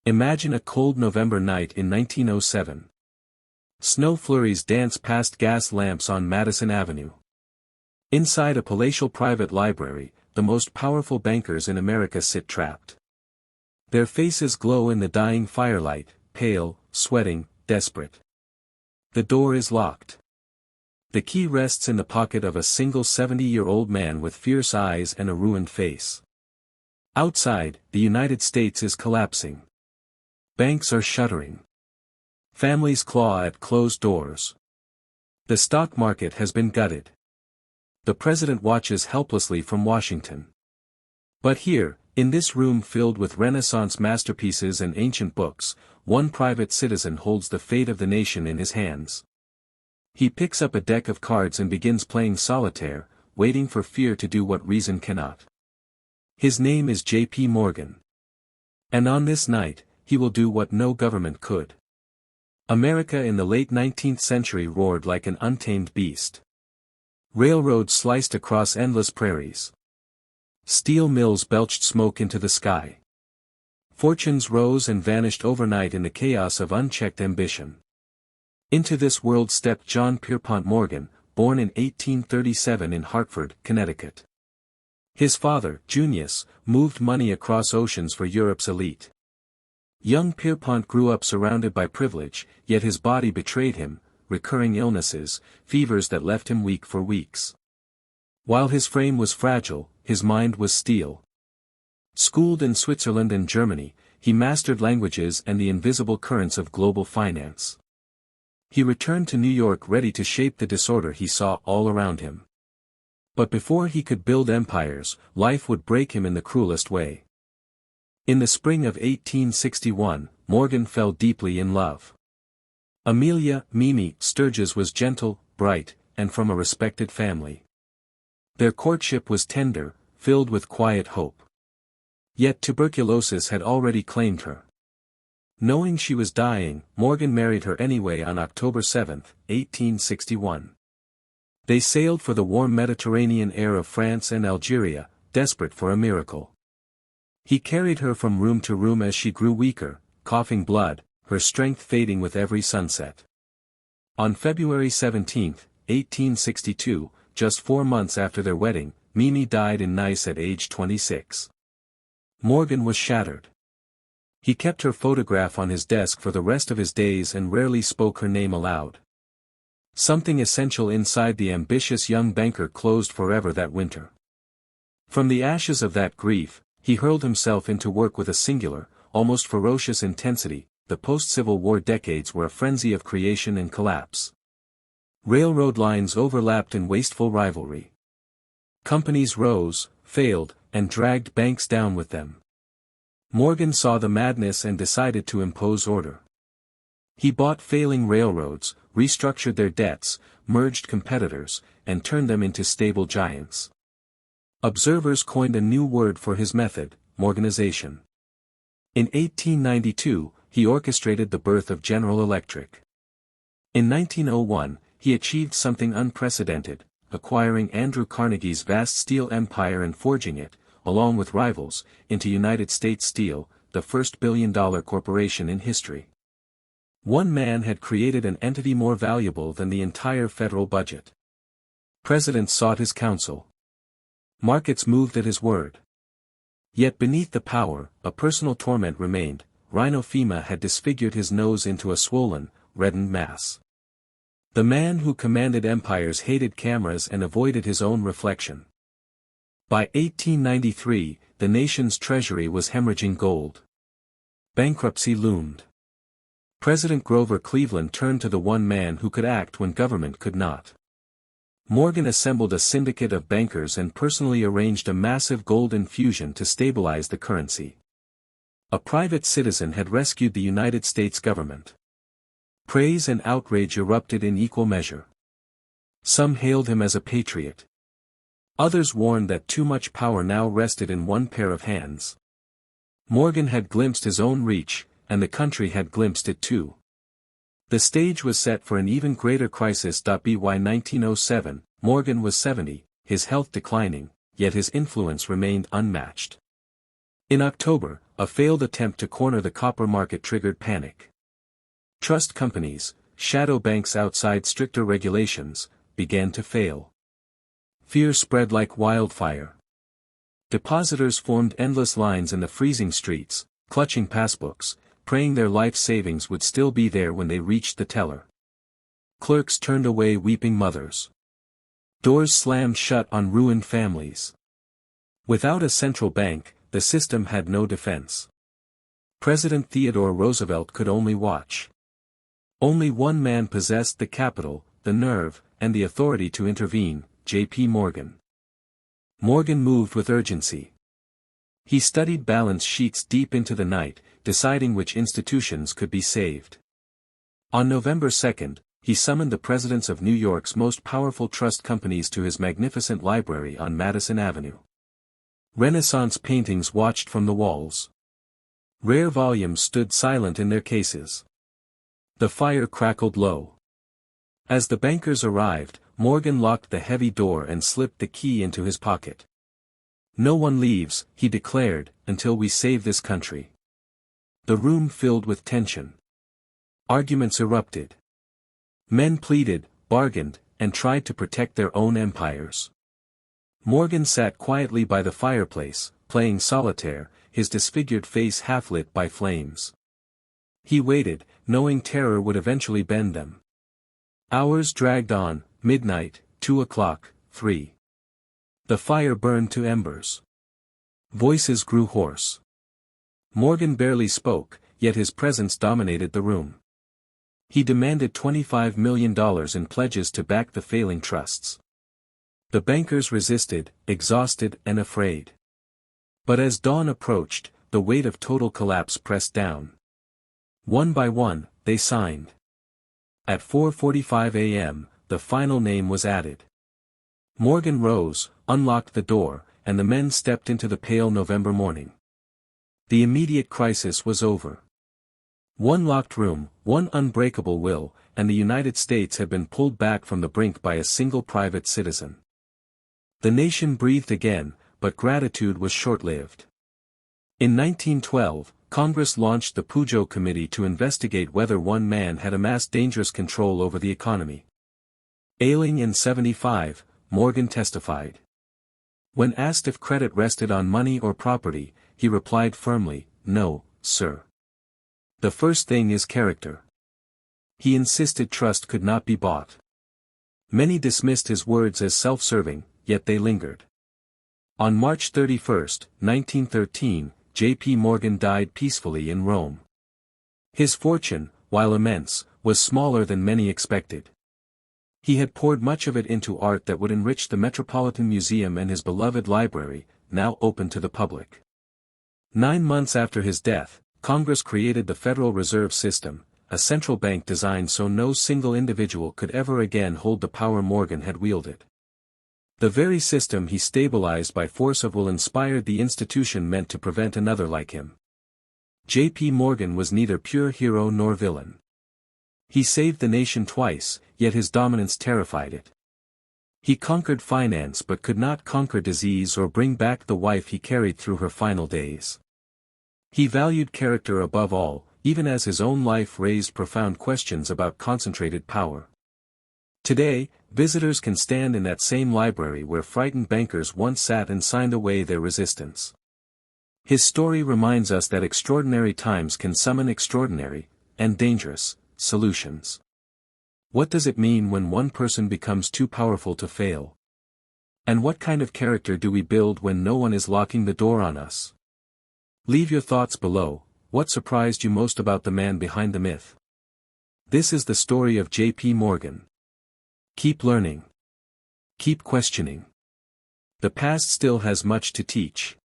Imagine a cold November night in 1907. Snow flurries dance past gas lamps on Madison Avenue. Inside a palatial private library, the most powerful bankers in America sit trapped. Their faces glow in the dying firelight, pale, sweating, desperate. The door is locked. The key rests in the pocket of a single 70-year-old man with fierce eyes and a ruined face. Outside, the United States is collapsing. Banks are shuttering. Families claw at closed doors. The stock market has been gutted. The president watches helplessly from Washington. But here, in this room filled with Renaissance masterpieces and ancient books, one private citizen holds the fate of the nation in his hands. He picks up a deck of cards and begins playing solitaire, waiting for fear to do what reason cannot. His name is J.P. Morgan. And on this night, he will do what no government could. America in the late 19th century roared like an untamed beast. Railroads sliced across endless prairies. Steel mills belched smoke into the sky. Fortunes rose and vanished overnight in the chaos of unchecked ambition. Into this world stepped John Pierpont Morgan, born in 1837 in Hartford, Connecticut. His father, Junius, moved money across oceans for Europe's elite. Young Pierpont grew up surrounded by privilege, yet his body betrayed him, recurring illnesses, fevers that left him weak for weeks. While his frame was fragile, his mind was steel. Schooled in Switzerland and Germany, he mastered languages and the invisible currents of global finance. He returned to New York ready to shape the disorder he saw all around him. But before he could build empires, life would break him in the cruelest way. In the spring of 1861, Morgan fell deeply in love. Amelia, Mimi, Sturgis was gentle, bright, and from a respected family. Their courtship was tender, filled with quiet hope. Yet tuberculosis had already claimed her. Knowing she was dying, Morgan married her anyway on October 7, 1861. They sailed for the warm Mediterranean air of France and Algeria, desperate for a miracle. He carried her from room to room as she grew weaker, coughing blood, her strength fading with every sunset. On February 17, 1862, just 4 months after their wedding, Mimi died in Nice at age 26. Morgan was shattered. He kept her photograph on his desk for the rest of his days and rarely spoke her name aloud. Something essential inside the ambitious young banker closed forever that winter. From the ashes of that grief, he hurled himself into work with a singular, almost ferocious intensity. The post-Civil War decades were a frenzy of creation and collapse. Railroad lines overlapped in wasteful rivalry. Companies rose, failed, and dragged banks down with them. Morgan saw the madness and decided to impose order. He bought failing railroads, restructured their debts, merged competitors, and turned them into stable giants. Observers coined a new word for his method, Morganization. In 1892, he orchestrated the birth of General Electric. In 1901, he achieved something unprecedented, acquiring Andrew Carnegie's vast steel empire and forging it, along with rivals, into United States Steel, the first billion-dollar corporation in history. One man had created an entity more valuable than the entire federal budget. Presidents sought his counsel. Markets moved at his word. Yet beneath the power, a personal torment remained. Rhinophyma had disfigured his nose into a swollen, reddened mass. The man who commanded empires hated cameras and avoided his own reflection. By 1893, the nation's treasury was hemorrhaging gold. Bankruptcy loomed. President Grover Cleveland turned to the one man who could act when government could not. Morgan assembled a syndicate of bankers and personally arranged a massive gold infusion to stabilize the currency. A private citizen had rescued the United States government. Praise and outrage erupted in equal measure. Some hailed him as a patriot. Others warned that too much power now rested in one pair of hands. Morgan had glimpsed his own reach, and the country had glimpsed it too. The stage was set for an even greater crisis. By 1907, Morgan was 70, his health declining, yet his influence remained unmatched. In October, a failed attempt to corner the copper market triggered panic. Trust companies, shadow banks outside stricter regulations, began to fail. Fear spread like wildfire. Depositors formed endless lines in the freezing streets, clutching passbooks, praying their life savings would still be there when they reached the teller. Clerks turned away weeping mothers. Doors slammed shut on ruined families. Without a central bank, the system had no defense. President Theodore Roosevelt could only watch. Only one man possessed the capital, the nerve, and the authority to intervene, J.P. Morgan. Morgan moved with urgency. He studied balance sheets deep into the night, deciding which institutions could be saved. On November 2, he summoned the presidents of New York's most powerful trust companies to his magnificent library on Madison Avenue. Renaissance paintings watched from the walls. Rare volumes stood silent in their cases. The fire crackled low. As the bankers arrived, Morgan locked the heavy door and slipped the key into his pocket. "No one leaves," he declared, "until we save this country." The room filled with tension. Arguments erupted. Men pleaded, bargained, and tried to protect their own empires. Morgan sat quietly by the fireplace, playing solitaire, his disfigured face half lit by flames. He waited, knowing terror would eventually bend them. Hours dragged on, midnight, 2 o'clock, 3. The fire burned to embers. Voices grew hoarse. Morgan barely spoke, yet his presence dominated the room. He demanded $25 million in pledges to back the failing trusts. The bankers resisted, exhausted and afraid. But as dawn approached, the weight of total collapse pressed down. One by one, they signed. At 4:45 a.m., the final name was added. Morgan rose, unlocked the door, and the men stepped into the pale November morning. The immediate crisis was over. One locked room, one unbreakable will, and the United States had been pulled back from the brink by a single private citizen. The nation breathed again, but gratitude was short-lived. In 1912, Congress launched the Pujo Committee to investigate whether one man had amassed dangerous control over the economy. Ailing and 75, Morgan testified. When asked if credit rested on money or property, he replied firmly, "No, sir. The first thing is character." He insisted trust could not be bought. Many dismissed his words as self-serving, yet they lingered. On March 31, 1913, J.P. Morgan died peacefully in Rome. His fortune, while immense, was smaller than many expected. He had poured much of it into art that would enrich the Metropolitan Museum and his beloved library, now open to the public. 9 months after his death, Congress created the Federal Reserve System, a central bank designed so no single individual could ever again hold the power Morgan had wielded. The very system he stabilized by force of will inspired the institution meant to prevent another like him. J.P. Morgan was neither pure hero nor villain. He saved the nation twice, yet his dominance terrified it. He conquered finance but could not conquer disease or bring back the wife he carried through her final days. He valued character above all, even as his own life raised profound questions about concentrated power. Today, visitors can stand in that same library where frightened bankers once sat and signed away their resistance. His story reminds us that extraordinary times can summon extraordinary, and dangerous, solutions. What does it mean when one person becomes too powerful to fail? And what kind of character do we build when no one is locking the door on us? Leave your thoughts below. What surprised you most about the man behind the myth? This is the story of J.P. Morgan. Keep learning. Keep questioning. The past still has much to teach.